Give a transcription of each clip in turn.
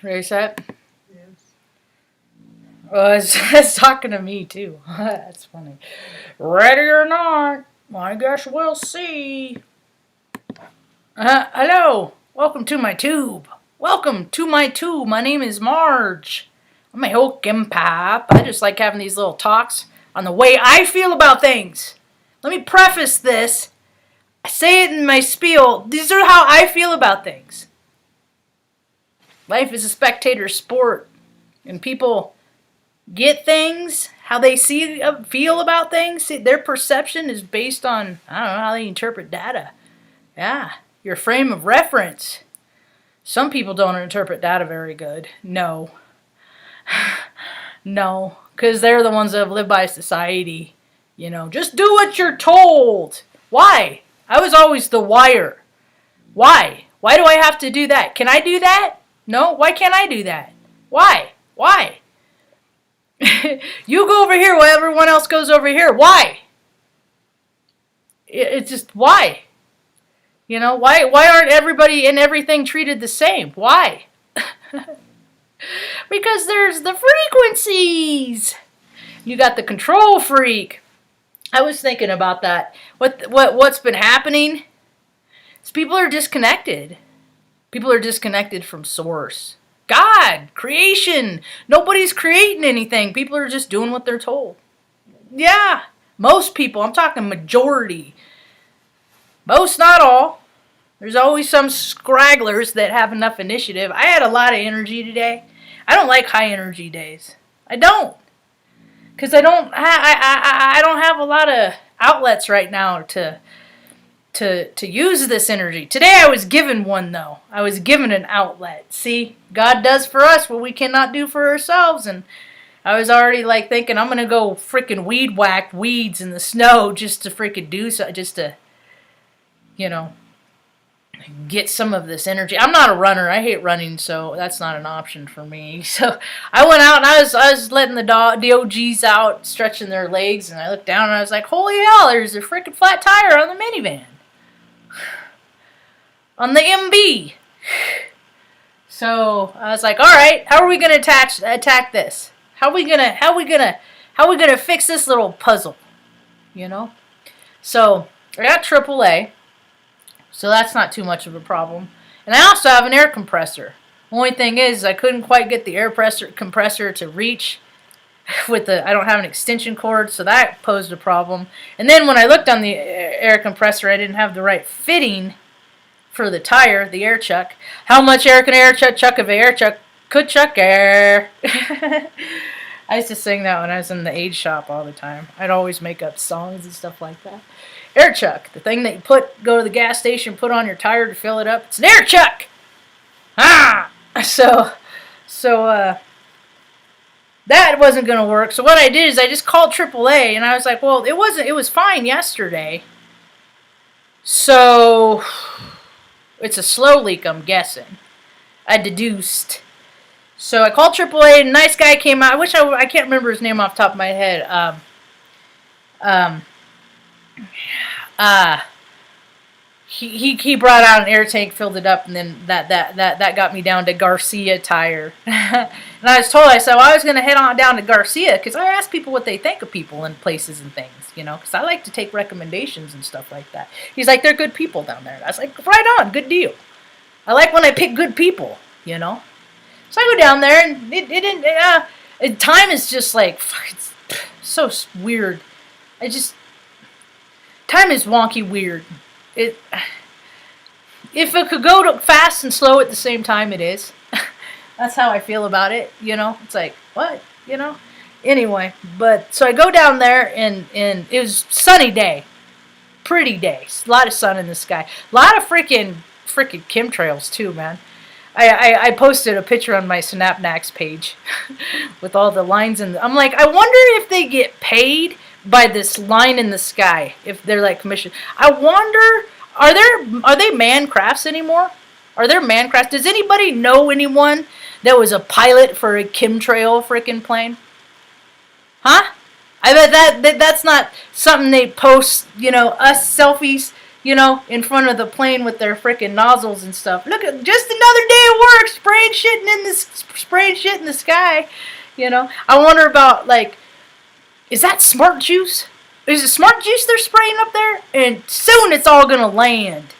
Ready, set? Yes. Oh, it's talking to me too. That's funny. Ready or not? I guess we'll see. Hello. Welcome to my tube. Welcome to my tube. My name is Marge. I'm a whole gimpap. I just like having these little talks on the way I feel about things. Let me preface this. I say it in my spiel. These are how I feel about things. Life is a spectator sport, and people get things how they feel about things. Their perception is based on, I don't know, how they interpret data. Yeah, your frame of reference. Some people don't interpret data very good. No. No, because they're the ones that have lived by society. You know, just do what you're told. Why? I was always the wire. Why? Why do I have to do that? Can I do that? No? Why can't I do that? Why? Why? You go over here while everyone else goes over here. Why? It's just, why? You know, why aren't everybody and everything treated the same? Why? Because there's the frequencies. You got the control freak. I was thinking about that. What's been happening is people are disconnected. People are disconnected from source. God, creation. Nobody's creating anything. People are just doing what they're told. Yeah, most people. I'm talking majority. Most, not all. There's always some scragglers that have enough initiative. I had a lot of energy today. I don't like high energy days. I don't. Because I don't have a lot of outlets right now to use this energy. Today I was given one, though. I was given an outlet. See, God does for us what we cannot do for ourselves. And I was already like thinking I'm going to go freaking weed whack weeds in the snow just to freaking do so, just to, you know, get some of this energy. I'm not a runner. I hate running, so that's not an option for me. So I went out and I was letting the DOGs out, stretching their legs, and I looked down and I was like, holy hell, there's a freaking flat tire on the minivan. On the MB. So I was like, all right, how are we gonna attack this? How are we gonna fix this little puzzle? You know? So I got AAA. So that's not too much of a problem. And I also have an air compressor. Only thing is, I couldn't quite get the air compressor to reach with I don't have an extension cord, so that posed a problem. And then when I looked on the air compressor, I didn't have the right fitting for the tire, the air chuck. How much air can air chuck if an air chuck could chuck air? I used to sing that when I was in the aid shop all the time. I'd always make up songs and stuff like that. Air chuck, the thing that you go to the gas station, put on your tire to fill it up. It's an air chuck. Ah, so that wasn't gonna work. So what I did is I just called AAA, and I was like, well, it was fine yesterday. So it's a slow leak, I'm guessing. I deduced. So I called AAA, and a nice guy came out. I can't remember his name off the top of my head. He brought out an air tank, filled it up, and then that got me down to Garcia tire. And I said, well, I was going to head on down to Garcia, because I ask people what they think of people and places and things, you know, because I like to take recommendations and stuff like that. He's like, they're good people down there. And I was like, right on, good deal. I like when I pick good people, you know. So I go down there, and time is just like, it's so weird. Time is wonky weird. If it could go fast and slow at the same time, it is. That's how I feel about it, you know. It's like, what, you know? Anyway, so I go down there, and it was sunny day. Pretty day. A lot of sun in the sky. A lot of freaking chemtrails, too, man. I posted a picture on my Snapnax page with all the lines in I'm like, I wonder if they get paid by this line in the sky, if they're like commissioned. I wonder, are they man crafts anymore? Are there man crafts? Does anybody know anyone that was a pilot for a chemtrail freaking plane? Huh? I bet that's not something they post, you know, us selfies in front of the plane with their freaking nozzles and stuff. Look at just another day of work, spraying shit in the sky. I wonder about, like, is that smart juice? Is it smart juice they're spraying up there? And soon it's all gonna land.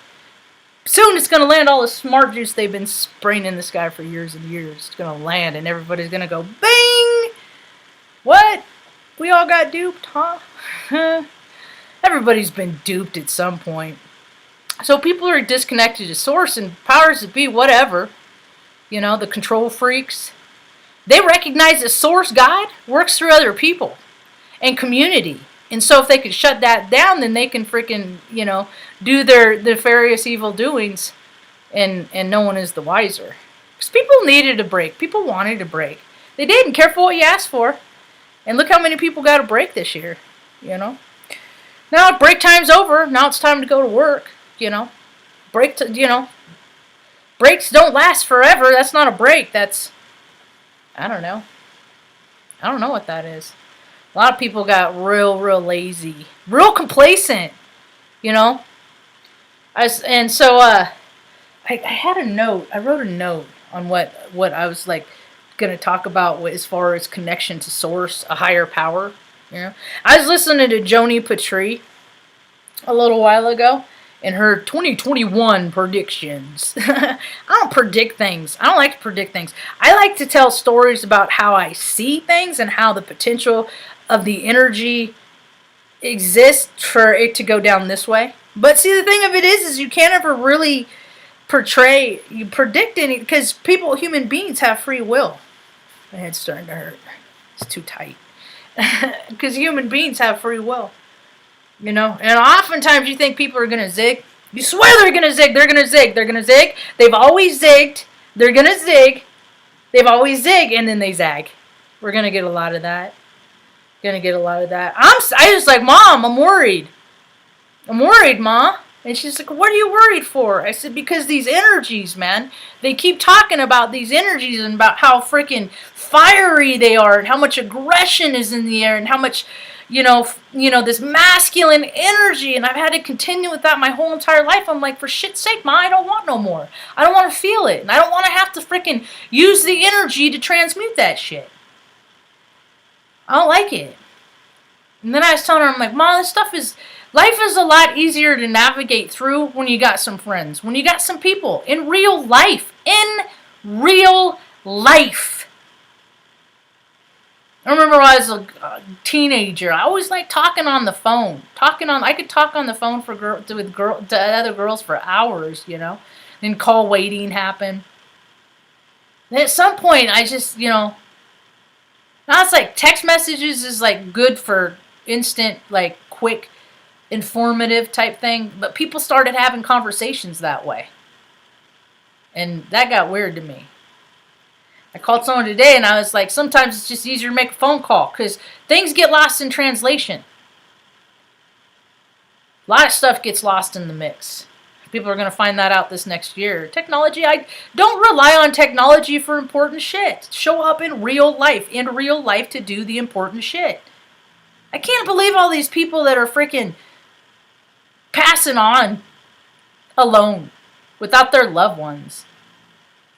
Soon it's gonna land, all the smart juice they've been spraying in the sky for years and years. It's gonna land and everybody's gonna go, bing! What? We all got duped, huh? Everybody's been duped at some point. So people are disconnected to source and powers that be, whatever. The control freaks. They recognize that source, God, works through other people and community. And so if they could shut that down, then they can freaking, do their nefarious evil doings, and no one is the wiser. Because people needed a break. People wanted a break. They didn't care for what you asked for. And look how many people got a break this year, Now break time's over. Now it's time to go to work, Breaks don't last forever. That's not a break. That's, I don't know. I don't know what that is. A lot of people got real lazy, real complacent, I had a note. I wrote a note on what I was like going to talk about as far as connection to source, a higher power. I was listening to Joni Patry a little while ago and her 2021 predictions. I don't predict things. I don't like to predict things. I like to tell stories about how I see things and how the potential of the energy exists for it to go down this way. But see, the thing of it is you can't ever really predict any, because human beings have free will. My head's starting to hurt. It's too tight. Because human beings have free will. And oftentimes you think people are going to zig. You swear they're going to zig. They're going to zig. They're going to zig. They've always zigged. They're going to zig. They've always zig, and then they zag. We're going to get a lot of that. I was like, Mom, I'm worried. I'm worried, Ma. And she's like, what are you worried for? I said, because these energies, man, they keep talking about these energies and about how freaking fiery they are and how much aggression is in the air and how much, this masculine energy. And I've had to continue with that my whole entire life. I'm like, for shit's sake, Ma, I don't want no more. I don't want to feel it. And I don't want to have to freaking use the energy to transmute that shit. I don't like it. And then I was telling her, I'm like, Ma, life is a lot easier to navigate through when you got some friends, when you got some people in real life. I remember when I was a teenager, I always liked talking on the phone. I could talk on the phone to other girls for hours, Then call waiting happened. Then at some point, I just, now it's like text messages is like good for instant, like quick, informative type thing, but people started having conversations that way, and that got weird to me. I called someone today and I was like, sometimes it's just easier to make a phone call because things get lost in translation. A lot of stuff gets lost in the mix. People are going to find that out this next year. Technology, I don't rely on technology for important shit. Show up in real life to do the important shit. I can't believe all these people that are freaking passing on alone without their loved ones.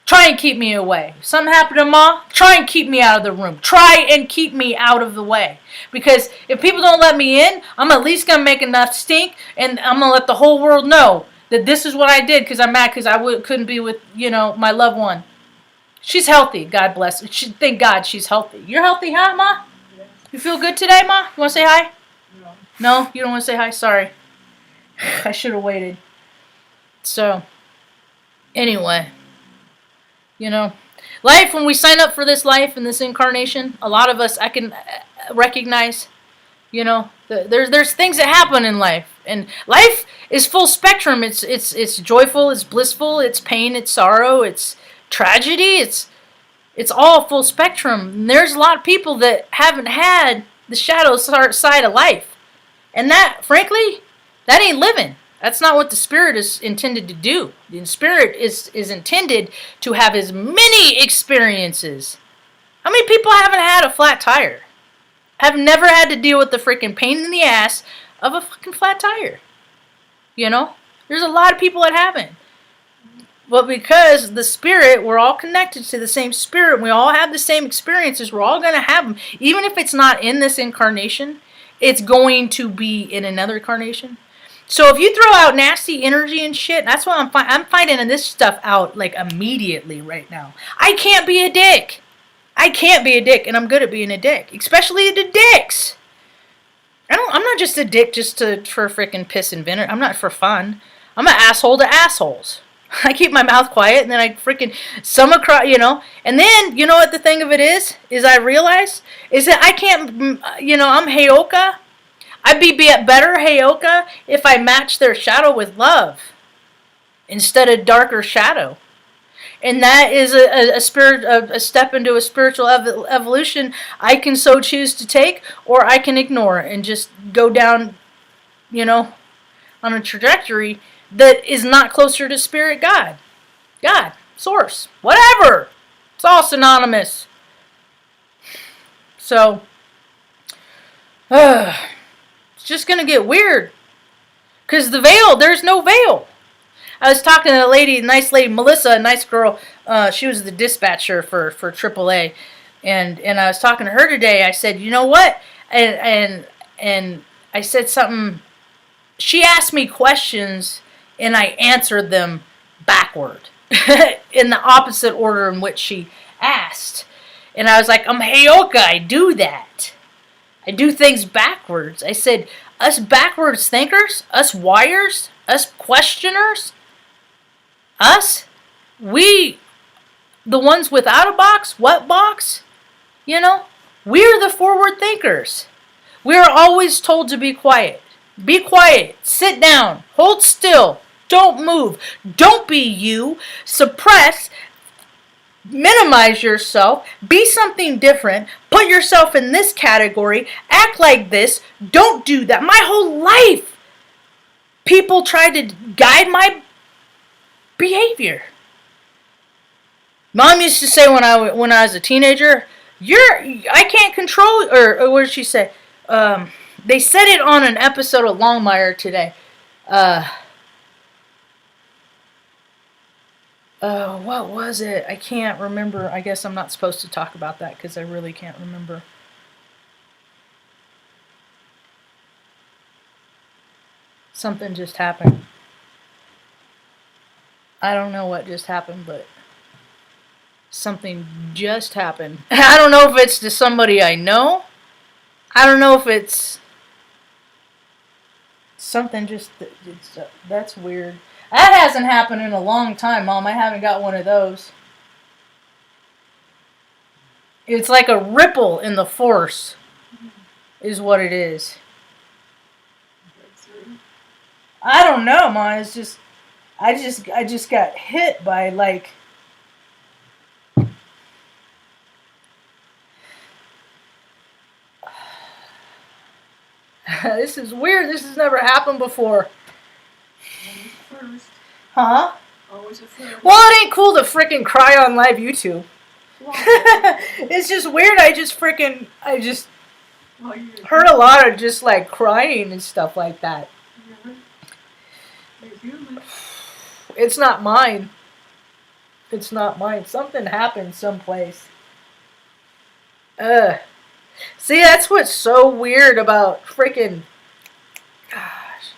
Try and keep me away. Something happened to Ma? Try and keep me out of the room. Try and keep me out of the way. Because if people don't let me in, I'm at least going to make enough stink, and I'm going to let the whole world know that this is what I did because I'm mad because I couldn't be with, my loved one. She's healthy. God bless her. Thank God she's healthy. You're healthy, huh, Ma? Yeah. You feel good today, Ma? You want to say hi? No. No? You don't want to say hi? Sorry. I should have waited. So, anyway. Life, when we sign up for this life and this incarnation, a lot of us, I can recognize, there's things that happen in life. And life is full spectrum. It's joyful, it's blissful, it's pain, it's sorrow, it's tragedy, it's all full spectrum. And there's a lot of people that haven't had the shadow side of life. And that, frankly, that ain't living. That's not what the spirit is intended to do. The spirit is intended to have as many experiences. How many people haven't had a flat tire? Have never had to deal with the freaking pain in the ass of a fucking flat tire. You know? There's a lot of people that haven't. But because the spirit, we're all connected to the same spirit, we all have the same experiences, we're all going to have them. Even if it's not in this incarnation, it's going to be in another incarnation. So if you throw out nasty energy and shit, that's why I'm finding this stuff out like immediately right now. I can't be a dick. I can't be a dick, and I'm good at being a dick, especially to dicks. I'm not just a dick for freaking piss and vinegar. I'm not for fun. I'm an asshole to assholes. I keep my mouth quiet, and then I freaking across, And then, you know what the thing of it is I realize, is that I can't, I'm Heyoka. I'd be better Heyoka if I matched their shadow with love instead of darker shadow. And that is a step into a spiritual evolution I can so choose to take, or I can ignore and just go down, on a trajectory that is not closer to spirit God, source, whatever. It's all synonymous. So, it's just going to get weird. Because the veil, there's no veil. I was talking to a nice lady, Melissa, a nice girl. She was the dispatcher for AAA. And I was talking to her today. I said, you know what? And I said something. She asked me questions, and I answered them backward. In the opposite order in which she asked. And I was like, I'm Heyoka. I do that. I do things backwards. I said, us backwards thinkers, us wires, us questioners, we, the ones without a box, what box? We're the forward thinkers. We're always told to be quiet. Be quiet. Sit down. Hold still. Don't move. Don't be you. Suppress. Minimize yourself. Be something different. Put yourself in this category. Act like this. Don't do that. My whole life, people try to guide my behavior. Mom used to say when I was a teenager, I can't control, or what did she say? They said it on an episode of Longmire today. What was it? I can't remember. I guess I'm not supposed to talk about that because I really can't remember. Something just happened. I don't know what just happened, but something just happened. I don't know if it's to somebody I know. I don't know if it's something that's weird. That hasn't happened in a long time, Mom. I haven't got one of those. It's like a ripple in the force, is what it is. I don't know, Mom. It's just, I just got hit by like. This is weird. This has never happened before. First. Huh? Always a first. Well, it ain't cool to freaking cry on live YouTube. It's just weird. I just heard a lot of just like crying and stuff like that. It's not mine. It's not mine. Something happened someplace. See, that's what's so weird about freaking. Gosh.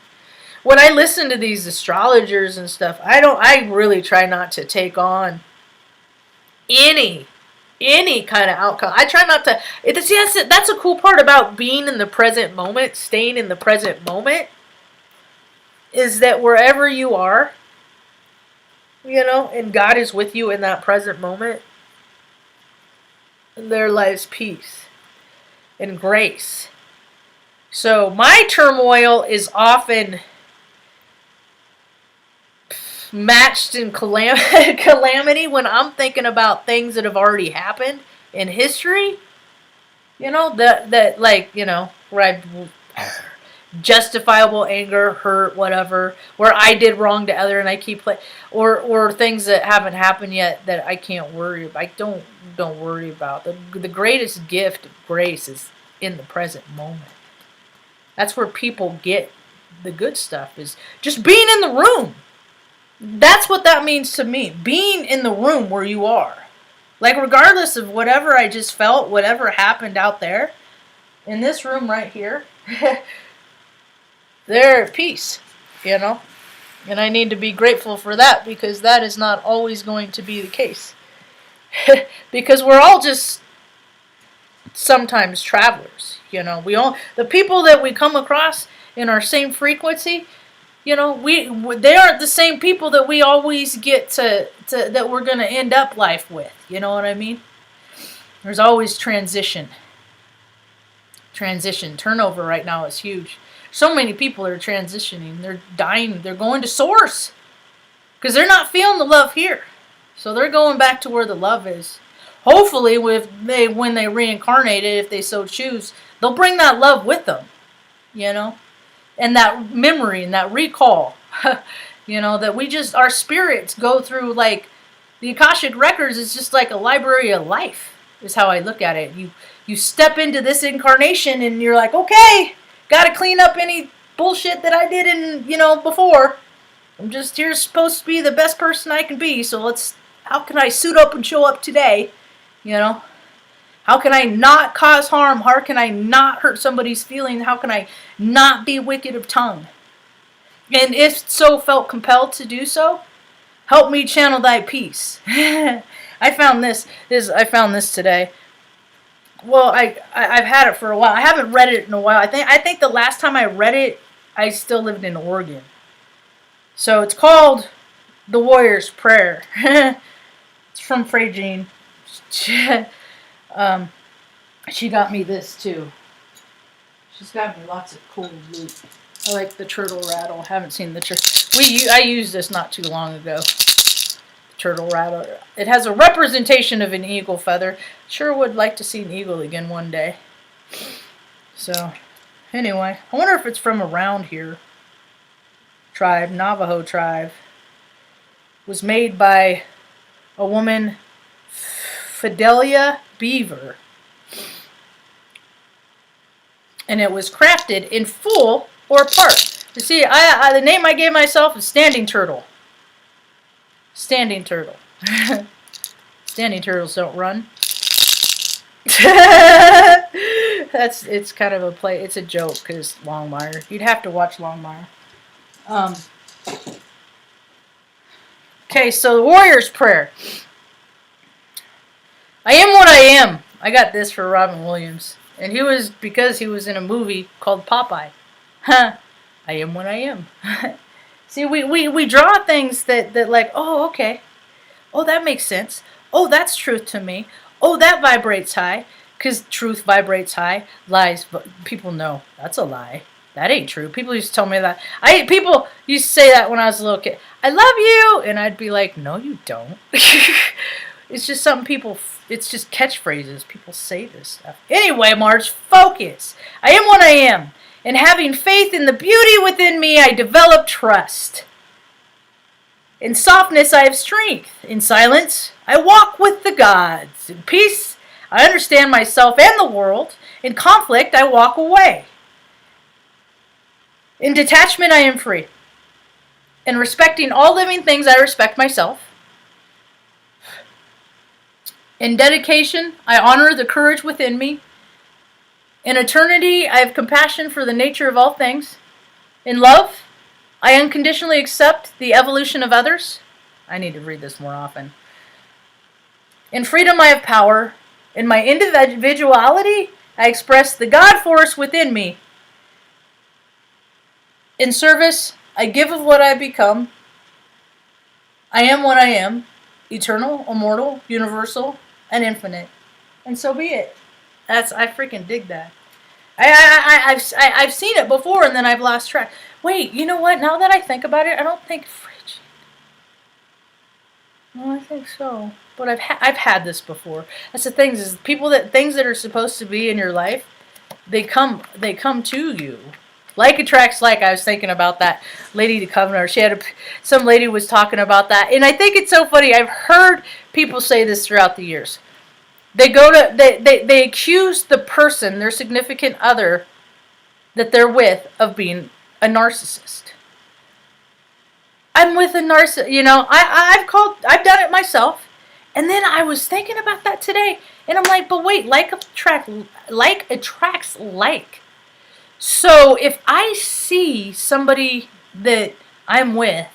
When I listen to these astrologers and stuff, I really try not to take on any kind of outcome. I try not to. That's a cool part about being in the present moment, staying in the present moment, is that wherever you are, and God is with you in that present moment, there lies peace and grace. So my turmoil is often matched in calamity when I'm thinking about things that have already happened in history. Where I justifiable anger, hurt, whatever, where I did wrong to other and I keep or things that haven't happened yet that I can't worry about. I don't worry about. The greatest gift of grace is in the present moment. That's where people get the good stuff is just being in the room. That's what that means to me. Being in the room where you are. Like, regardless of whatever I just felt, whatever happened out there, in this room right here, they're at peace, you know? And I need to be grateful for that, because that is not always going to be the case. Because we're all just sometimes travelers, you know? The people that we come across in our same frequency, you know, they aren't the same people that we always get to that we're going to end up life with. You know what I mean? There's always transition. Turnover right now is huge. So many people are transitioning. They're dying. They're going to source because they're not feeling the love here. So they're going back to where the love is. Hopefully, when they reincarnated, if they so choose, they'll bring that love with them. You know? And that memory and that recall. You know, that our spirits go through, like, the Akashic Records is just like a library of life, is how I look at it. You step into this incarnation and you're like, okay, got to clean up any bullshit that I did before. I'm just here supposed to be the best person I can be, so how can I suit up and show up today? You know? How can I not cause harm? How can I not hurt somebody's feelings? How can I not be wicked of tongue? And if so felt compelled to do so, help me channel thy peace. I found this today. Well, I've had it for a while. I haven't read it in a while. I think the last time I read it, I still lived in Oregon. So it's called The Warrior's Prayer. It's from Frey Jean. She got me this too. She's got me lots of cool loot. I like the turtle rattle. Haven't seen the turtle. I used this not too long ago. Turtle rattle. It has a representation of an eagle feather. Sure would like to see an eagle again one day. So, anyway, I wonder if it's from around here. Navajo tribe. Was made by a woman, Fidelia Beaver. And it was crafted in full or part. You see, the name I gave myself is Standing Turtle. Standing Turtle. Standing turtles don't run. It's kind of a play. It's a joke because Longmire. You'd have to watch Longmire. Okay, so the Warrior's Prayer. I am what I am. I got this for Robin Williams. And because he was in a movie called Popeye. I am what I am. See, we draw things that like, oh, okay. Oh, that makes sense. Oh, that's truth to me. Oh, that vibrates high. Because truth vibrates high. Lies, people know that's a lie. That ain't true. People used to tell me that. People used to say that when I was a little kid. I love you! And I'd be like, no, you don't. It's just it's just catchphrases. People say this stuff. Anyway, Marge, focus. I am what I am. And having faith in the beauty within me, I develop trust. In softness, I have strength. In silence, I walk with the gods. In peace, I understand myself and the world. In conflict, I walk away. In detachment, I am free. In respecting all living things, I respect myself. In dedication, I honor the courage within me. In eternity, I have compassion for the nature of all things. In love, I unconditionally accept the evolution of others. I need to read this more often. In freedom, I have power. In my individuality, I express the God force within me. In service, I give of what I become. I am what I am, eternal, immortal, universal, and infinite. And so be it. I freaking dig that. I've seen it before and then I've lost track. Wait, you know what? Now that I think about it, I don't think frigid. No, I think so. But I've had this before. That's the thing is things that are supposed to be in your life, they come to you. Like attracts like. I was thinking about that lady to Covenant. Some lady was talking about that, and I think it's so funny. I've heard people say this throughout the years. They accuse the person, their significant other, that they're with, of being a narcissist. I'm with a narcissist. I've done it myself. And then I was thinking about that today. And I'm like, but wait, like attracts like. So if I see somebody that I'm with,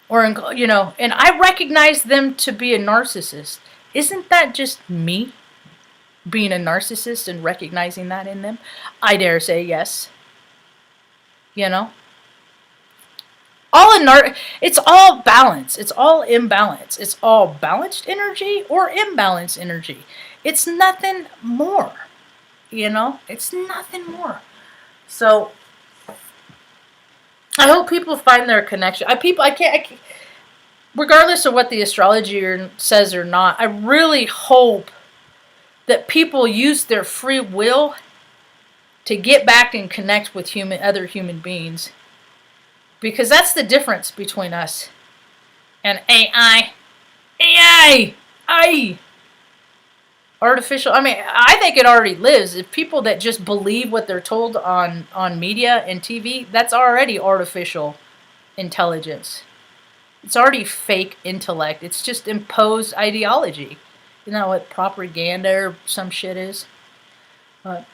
and I recognize them to be a narcissist, isn't that just me being a narcissist and recognizing that in them? I dare say yes. It's all balance. It's all imbalance. It's all balanced energy or imbalanced energy. It's nothing more. It's nothing more. So I hope people find their connection. I can't, regardless of what the astrology says or not, I really hope that people use their free will to get back and connect with other human beings. Because that's the difference between us and AI. Artificial. I think it already lives. If people that just believe what they're told on media and TV, that's already artificial intelligence. It's already fake intellect. It's just imposed ideology. You know what propaganda or some shit is? It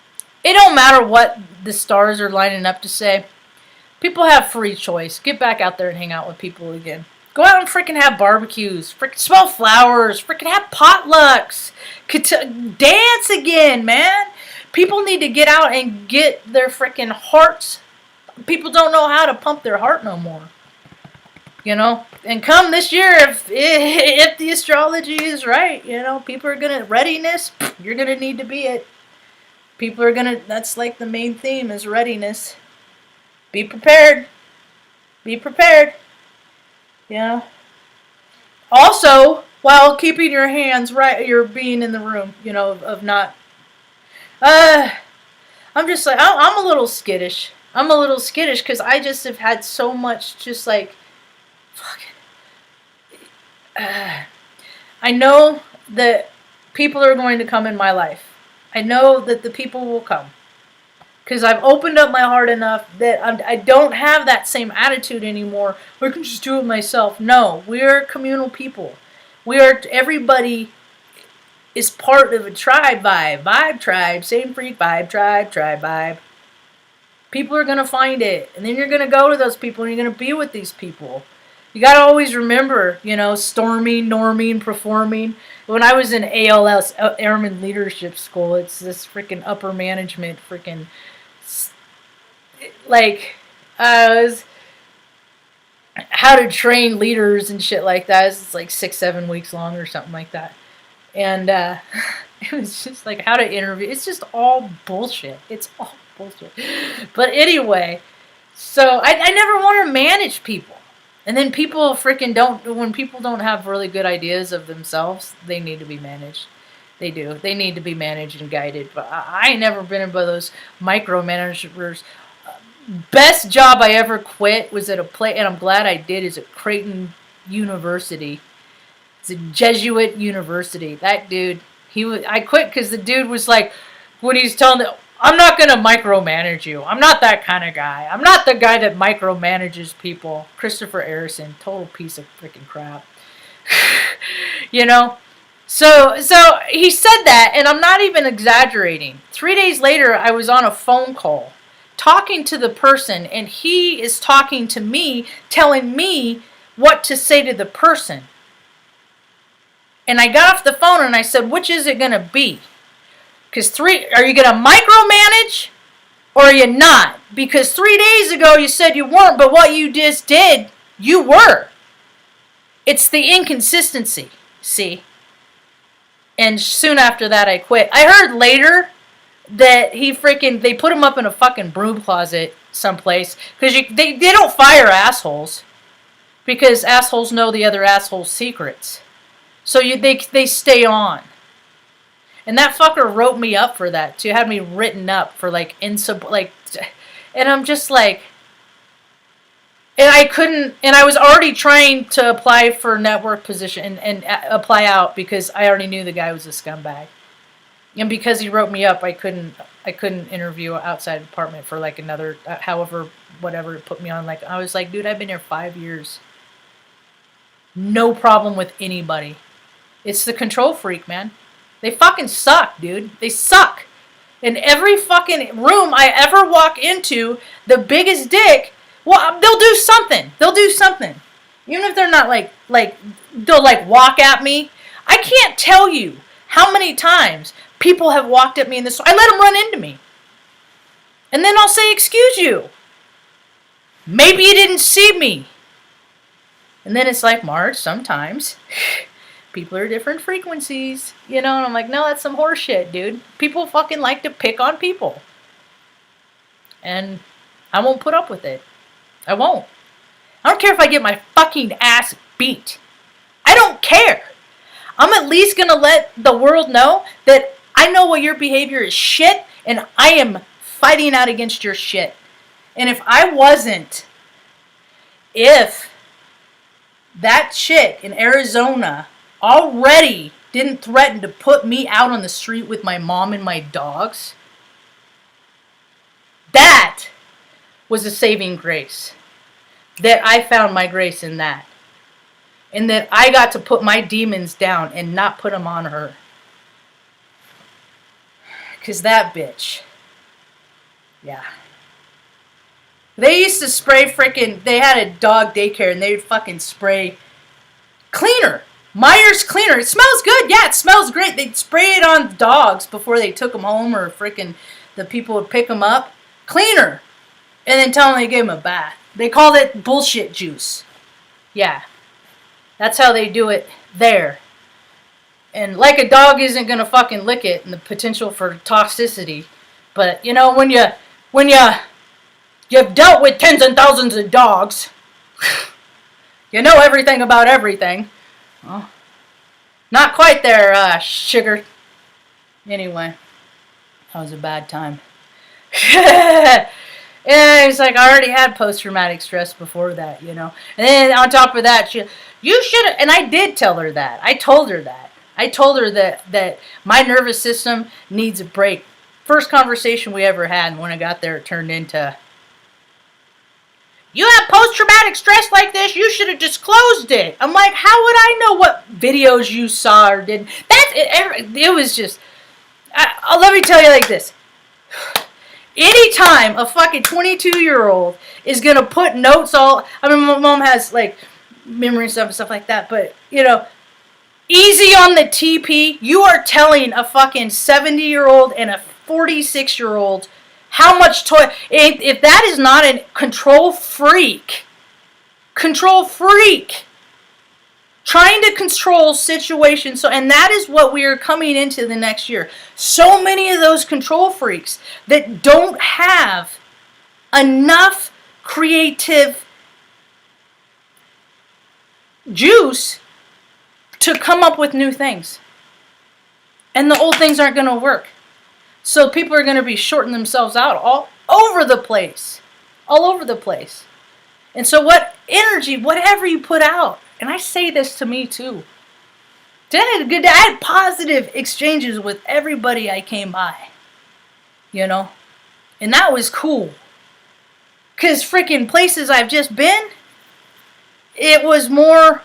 don't matter what the stars are lining up to say. People have free choice. Get back out there and hang out with people again. Go out and freaking have barbecues. Freaking smell flowers. Freaking have potlucks. Dance again, man. People need to get out and get their freaking hearts. People don't know how to pump their heart no more. And come this year, if the astrology is right, people are gonna readiness. You're gonna need to be it. People are gonna. That's like the main theme is readiness. Be prepared. Be prepared. Also, while keeping your hands right, you're being in the room, of not. I'm just like, I'm a little skittish. I'm a little skittish because I just have had so much just like, I know that people are going to come in my life. I know that the people will come. Because I've opened up my heart enough that I don't have that same attitude anymore. I can just do it myself. No, we're communal people. Everybody is part of a tribe vibe. Vibe tribe, same freak vibe, tribe vibe. People are going to find it. And then you're going to go to those people and you're going to be with these people. You got to always remember, storming, norming, performing. When I was in ALS, Airman Leadership School, it's this freaking upper management freaking was how to train leaders and shit like that. It's like 6-7 weeks long or something like that. And it was just like how to interview. It's just all bullshit. It's all bullshit. But anyway, so I never want to manage people. And then people when people don't have really good ideas of themselves, they need to be managed. They do. They need to be managed and guided. But I ain't never been by those micromanagers. Best job I ever quit was at a play, and I'm glad I did, is at Creighton University. It's a Jesuit university. That dude, I quit because the dude was like, when he's telling them, I'm not going to micromanage you. I'm not that kind of guy. I'm not the guy that micromanages people. Christopher Arison, total piece of freaking crap. So he said that, and I'm not even exaggerating. 3 days later, I was on a phone call talking to the person, and he is talking to me, telling me what to say to the person. And I got off the phone and I said, which is it going to be? Because are you going to micromanage or are you not? Because 3 days ago you said you weren't, but what you just did, you were. It's the inconsistency, see? And soon after that I quit. I heard later that they put him up in a fucking broom closet someplace. Because they don't fire assholes. Because assholes know the other asshole's secrets. So they stay on. And that fucker wrote me up for that too. Had me written up for and I'm just like, and I couldn't, and I was already trying to apply for network position and apply out because I already knew the guy was a scumbag. And because he wrote me up, I couldn't interview outside the department for like another however whatever it put me on. Like I was like, dude, I've been here 5 years. No problem with anybody. It's the control freak, man. They fucking suck, dude. They suck. In every fucking room I ever walk into, the biggest dick, well, they'll do something. They'll do something. Even if they're not like they'll like walk at me. I can't tell you how many times people have walked at me in this. I let them run into me. And then I'll say, excuse you. Maybe you didn't see me. And then it's like, Marge, sometimes people are different frequencies, and I'm like, no, that's some horse shit, dude. People fucking like to pick on people. And I won't put up with it. I won't. I don't care if I get my fucking ass beat. I don't care. I'm at least gonna let the world know that I know what your behavior is shit, and I am fighting out against your shit. And if that chick in Arizona already didn't threaten to put me out on the street with my mom and my dogs, that was a saving grace. That I found my grace in that. And that I got to put my demons down and not put them on her. Because that bitch. Yeah. They used to spray they had a dog daycare and they would fucking spray cleaner. Myers cleaner. It smells good. Yeah, it smells great. They'd spray it on dogs before they took them home or the people would pick them up. Cleaner. And then tell them they gave them a bath. They called it bullshit juice. Yeah. That's how they do it there. And like a dog isn't going to fucking lick it and the potential for toxicity. But, when you've dealt with tens and thousands of dogs, you know everything about everything. Well, not quite there, sugar. Anyway, that was a bad time. Yeah, it's like I already had post-traumatic stress before that, And then on top of that, you should have, and I did tell her that. I told her that my nervous system needs a break. First conversation we ever had, and when I got there, it turned into, you have post-traumatic stress like this, you should have disclosed it. I'm like, how would I know what videos you saw or didn't? It was just, let me tell you like this. Anytime a fucking 22-year-old is going to put notes my mom has, like, memory stuff and stuff like that, but, easy on the TP, you are telling a fucking 70-year-old and a 46-year-old how much if that is not a control freak, trying to control situations. And that is what we are coming into the next year. So many of those control freaks that don't have enough creative juice to come up with new things. And the old things aren't going to work. So people are going to be shorting themselves out all over the place. All over the place. And so what energy, whatever you put out, and I say this to me too. I had positive exchanges with everybody I came by. And that was cool. Because freaking places I've just been, it was more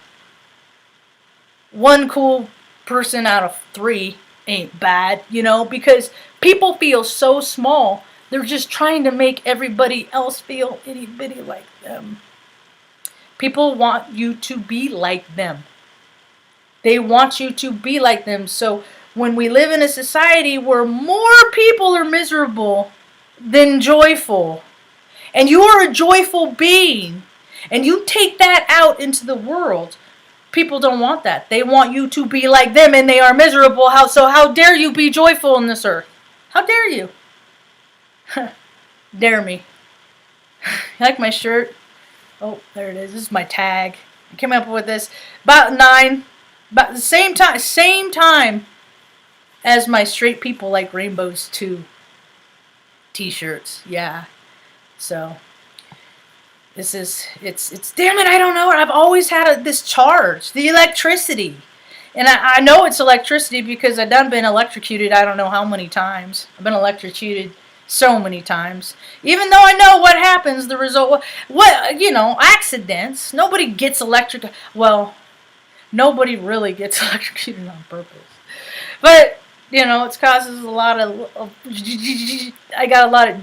one cool person out of 3 ain't bad, because people feel so small. They're just trying to make everybody else feel itty bitty like them. People want you to be like them. They want you to be like them. So when we live in a society where more people are miserable than joyful, and you are a joyful being, and you take that out into the world, people don't want that. They want you to be like them, and they are miserable. How dare you be joyful in this earth? How dare you? Dare me. You like my shirt? Oh, there it is. This is my tag. I came up with this about the same time as my Straight People Like Rainbows 2 t-shirts. Yeah. So it's damn it, I don't know. I've always had this charge, the electricity. And I know it's electricity because I've been electrocuted I don't know how many times. I've been electrocuted so many times. Even though I know what happens, the result, accidents. Nobody gets electrocuted. Well, nobody really gets electrocuted on purpose. But, it causes a lot of I got a lot of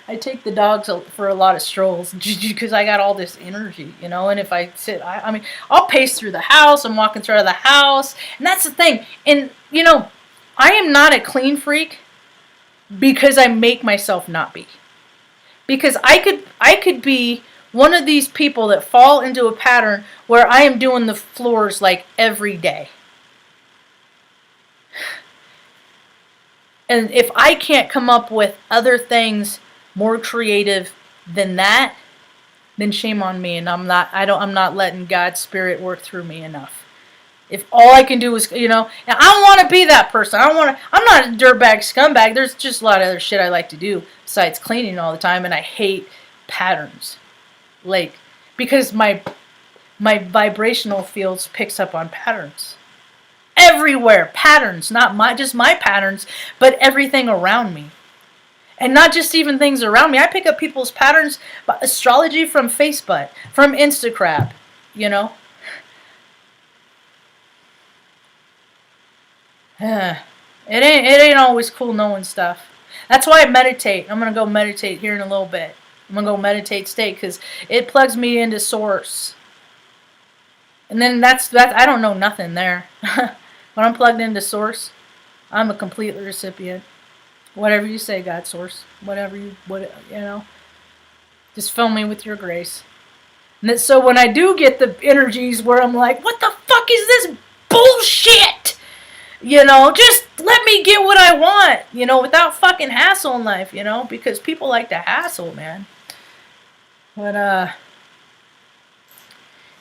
I take the dogs for a lot of strolls because I got all this energy, and if I sit, I mean, I'll pace through the house. I'm walking through the house, and that's the thing. And, I am not a clean freak because I make myself not be. Because I could be one of these people that fall into a pattern where I am doing the floors like every day. And if I can't come up with other things more creative than that, then shame on me, and I'm not letting God's spirit work through me enough. If all I can do is, and I don't want to be that person. I'm not a dirtbag scumbag. There's just a lot of other shit I like to do besides cleaning all the time, and I hate patterns. Like, because my vibrational fields picks up on patterns. Everywhere, patterns, not just my patterns, but everything around me. And not just even things around me. I pick up people's patterns, astrology from Facebook, from Instagram, It ain't always cool knowing stuff. That's why I meditate. I'm gonna go meditate here in a little bit. I'm gonna go meditate state because it plugs me into source. And then that's I don't know nothing there. When I'm plugged into source, I'm a complete recipient. Whatever you say, God, source. Just fill me with your grace. And so when I do get the energies where I'm like, what the fuck is this bullshit? Just let me get what I want, without fucking hassle in life, because people like to hassle, man. But,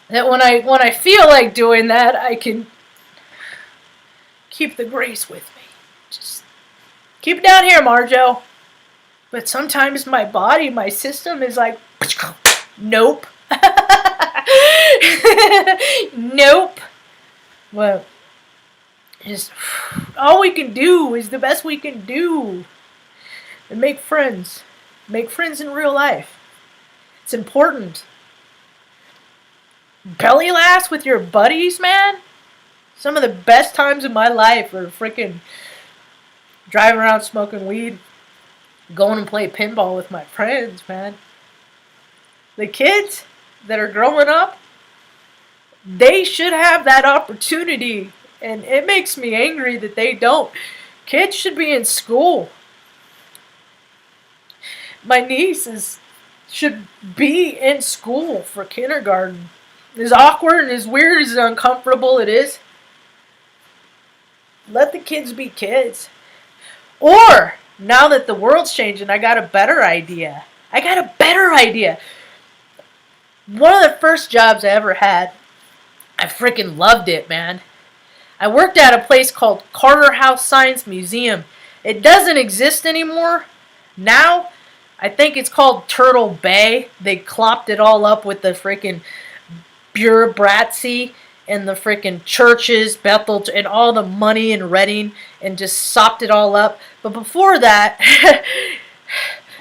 that when I feel like doing that, I can keep the grace with me. Just keep it down here, Marjo. But sometimes my body, my system is like, nope. Nope. Well, just all we can do is the best we can do. And make friends. Make friends in real life. It's important. Belly laughs with your buddies, man. Some of the best times in my life are freaking driving around smoking weed, going and play pinball with my friends, man. The kids that are growing up, they should have that opportunity. And it makes me angry that they don't. Kids should be in school. My niece should be in school for kindergarten. As awkward and as weird as uncomfortable it is, let the kids be kids. Or, now that the world's changing, I got a better idea. One of the first jobs I ever had, I freaking loved it, man. I worked at a place called Carter House Science Museum. It doesn't exist anymore. Now, I think it's called Turtle Bay. They clopped it all up with the freaking bureaucracy and the freaking churches, Bethel, and all the money in Reading, and just sopped it all up. But before that,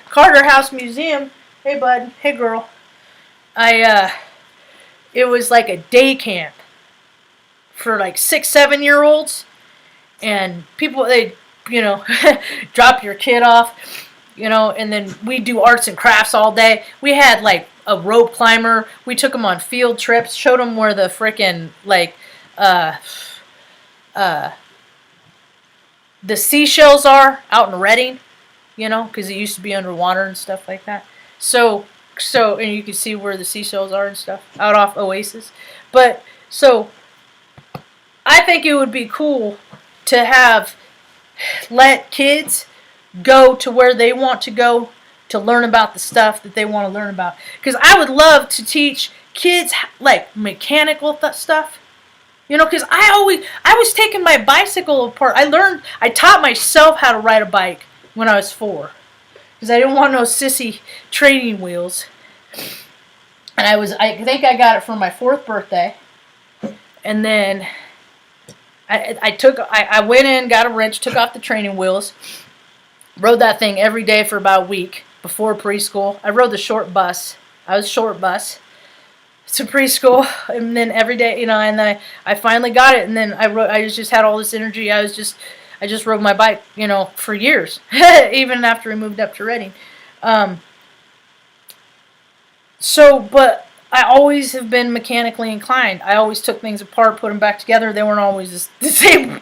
Carter House Museum, hey bud, hey girl, it was like a day camp for like 6-7-year-olds, and people, they, drop your kid off, and then we do arts and crafts all day. We had like a rope climber. We took them on field trips, showed them where the freaking the seashells are out in Reading, because it used to be underwater and stuff like that. So, and you can see where the seashells are and stuff out off Oasis. But so, I think it would be cool to let kids go to where they want to go to learn about the stuff that they want to learn about. Because I would love to teach kids like mechanical stuff. Because I was taking my bicycle apart. I taught myself how to ride a bike when I was 4. Because I didn't want no sissy training wheels. And I think I got it for my 4th birthday. And then I went in, got a wrench, took off the training wheels, rode that thing every day for about a week before preschool. I rode the short bus. I was short bus to preschool, and then every day, and then I finally got it, and then I just had all this energy. I just rode my bike, for years, even after we moved up to Reading. But I always have been mechanically inclined. I always took things apart, put them back together. They weren't always the same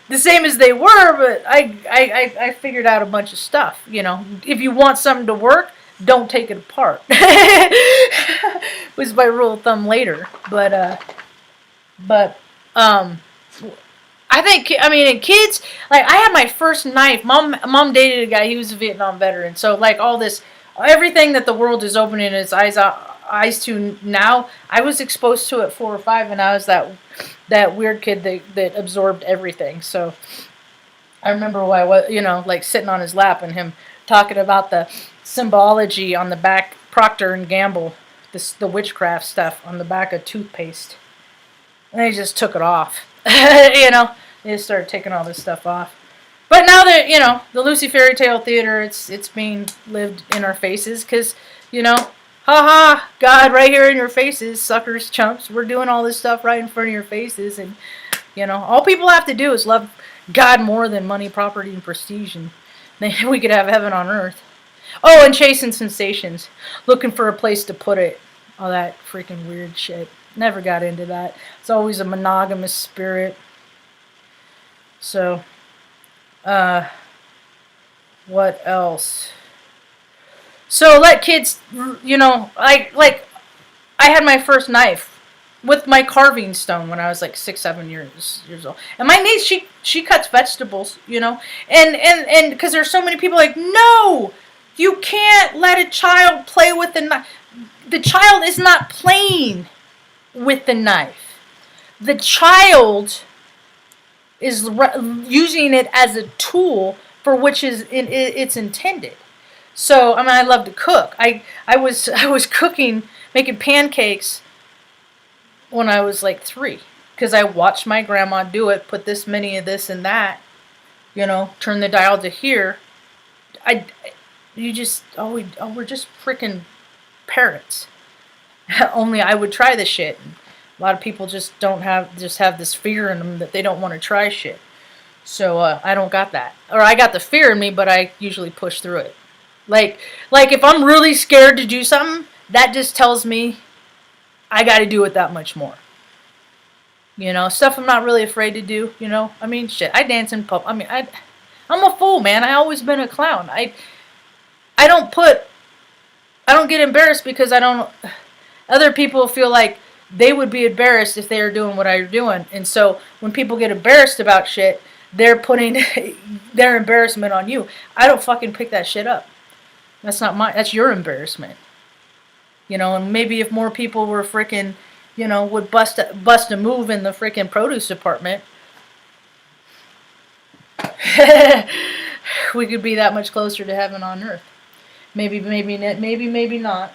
as they were, but I figured out a bunch of stuff. If you want something to work, don't take it apart. Was my rule of thumb later, but I think, in kids, like, I had my first knife. Mom dated a guy. He was a Vietnam veteran, so like all this. Everything that the world is opening its eyes to now, I was exposed to at 4 or 5, and I was that weird kid that absorbed everything. So I remember why I was, like sitting on his lap and him talking about the symbology on the back, Procter and Gamble, the witchcraft stuff on the back of toothpaste, and they just took it off. They just started taking all this stuff off. But now that, the Lucy Fairy Tale Theater, it's being lived in our faces because, haha, God, right here in your faces, suckers, chumps. We're doing all this stuff right in front of your faces. And, all people have to do is love God more than money, property, and prestige. And then we could have heaven on earth. Oh, and chasing sensations. Looking for a place to put it. All that freaking weird shit. Never got into that. It's always a monogamous spirit. So... what else? So let kids, I had my first knife with my carving stone when I was like 6, 7 years old. And my niece, she cuts vegetables, and because there's so many people like, no, you can't let a child play with the knife. The child is not playing with the knife. The child is using it as a tool for which it's intended. So I love to cook. I was cooking, making pancakes when I was like 3 because I watched my grandma do it. Put this many of this and that, turn the dial to here. We're just freaking parrots. Only I would try the shit. A lot of people just have this fear in them that they don't want to try shit. So I don't got that. Or I got the fear in me, but I usually push through it. Like if I'm really scared to do something, that just tells me I got to do it that much more. Stuff I'm not really afraid to do, shit. I dance in public. I'm a fool, man. I always been a clown. I don't get embarrassed because other people feel like they would be embarrassed if they were doing what I'm doing. And so when people get embarrassed about shit, they're putting their embarrassment on you. I don't fucking pick that shit up. That's your embarrassment. And maybe if more people were freaking, would bust a move in the freaking produce department, we could be that much closer to heaven on earth. Maybe not.